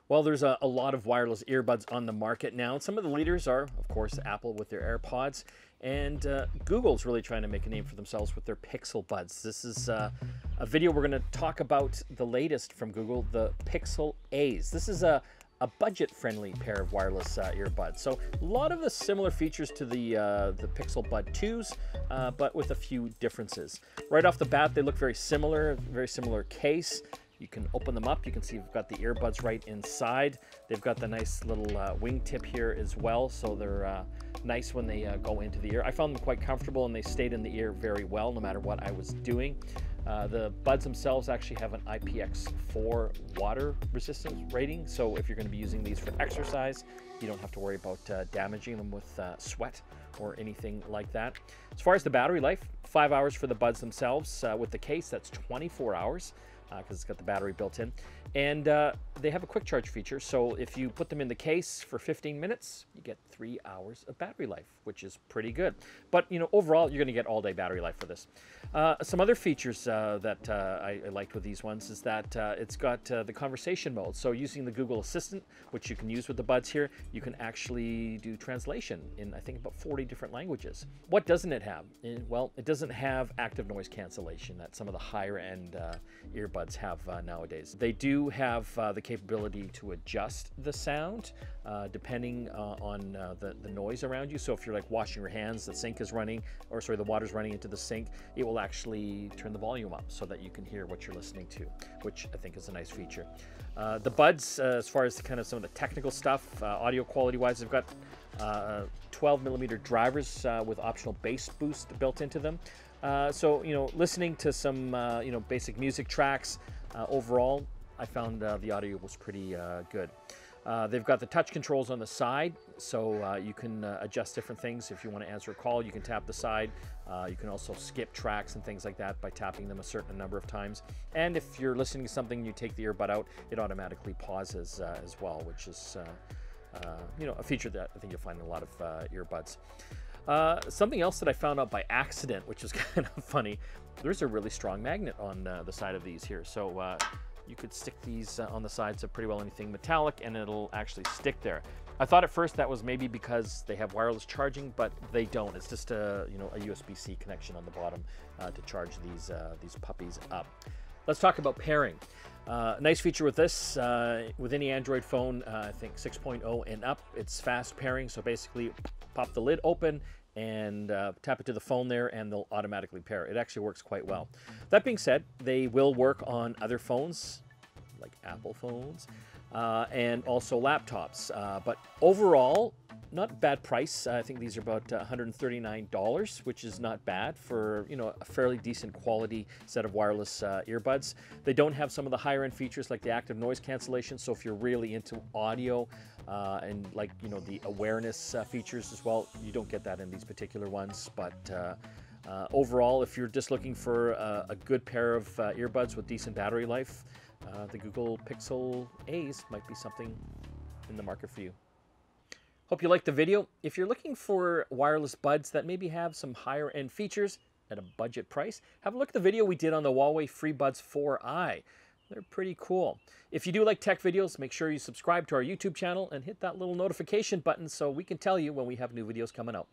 Well, there's a lot of wireless earbuds on the market now, and some of the leaders are, of course, Apple with their AirPods, and Google's really trying to make a name for themselves with their Pixel Buds. This is a video we're going to talk about the latest from Google, the Pixel A's. This is a budget-friendly pair of wireless earbuds. So a lot of the similar features to the Pixel Bud 2s, but with a few differences. Right off the bat, they look very similar case. You can open them up. You can see you've got the earbuds right inside. They've got the nice little wingtip here as well, so they're nice when they go into the ear. I found them quite comfortable, and they stayed in the ear very well no matter what I was doing. The buds themselves actually have an IPX4 water resistance rating, so if you're going to be using these for exercise, you don't have to worry about damaging them with sweat or anything like that. As far as the battery life, 5 hours for the buds themselves. With the case, that's 24 hours. Because it's got the battery built in. And they have a quick charge feature, so if you put them in the case for 15 minutes, you get 3 hours of battery life, which is pretty good. But, you know, overall, you're going to get all-day battery life for this. Some other features that I liked with these ones is that it's got the conversation mode. So using the Google Assistant, which you can use with the buds here, you can actually do translation in, I think, about 40 different languages. What doesn't it have? Well, it doesn't have active noise cancellation that some of the higher-end earbuds have nowadays. They do have the capability to adjust the sound depending on the noise around you. So if you're like washing your hands, the sink is running, or sorry, the water's running into the sink, it will actually turn the volume up so that you can hear what you're listening to, which I think is a nice feature. The buds, as far as kind of some of the technical stuff, audio quality wise, they've got 12mm drivers with optional bass boost built into them. So, you know, listening to some, you know, basic music tracks, overall, I found the audio was pretty good. They've got the touch controls on the side, so you can adjust different things. If you want to answer a call, you can tap the side. You can also skip tracks and things like that by tapping them a certain number of times. And if you're listening to something and you take the earbud out, it automatically pauses as well, which is, you know, a feature that I think you'll find in a lot of earbuds. Something else that I found out by accident, which is kind of funny, there's a really strong magnet on the side of these here. So you could stick these on the sides of pretty well anything metallic, and it'll actually stick there. I thought at first that was maybe because they have wireless charging, but they don't. It's just a, you know, a USB-C connection on the bottom to charge these puppies up. Let's talk about pairing. Nice feature with this, with any Android phone, I think 6.0 and up, it's fast pairing. So basically, pop the lid open and tap it to the phone there, and they'll automatically pair. It actually works quite well. That being said, they will work on other phones, like Apple phones, and also laptops. But overall, not bad price. I think these are about $139, which is not bad for, you know, a fairly decent quality set of wireless earbuds. They don't have some of the higher end features like the active noise cancellation. So if you're really into audio and like, you know, the awareness features as well, you don't get that in these particular ones. But overall, if you're just looking for a good pair of earbuds with decent battery life, the Google Pixel A's might be something in the market for you. Hope you liked the video. If you're looking for wireless buds that maybe have some higher end features at a budget price, have a look at the video we did on the Huawei Freebuds 4i. They're pretty cool. If you do like tech videos, make sure you subscribe to our YouTube channel and hit that little notification button so we can tell you when we have new videos coming out.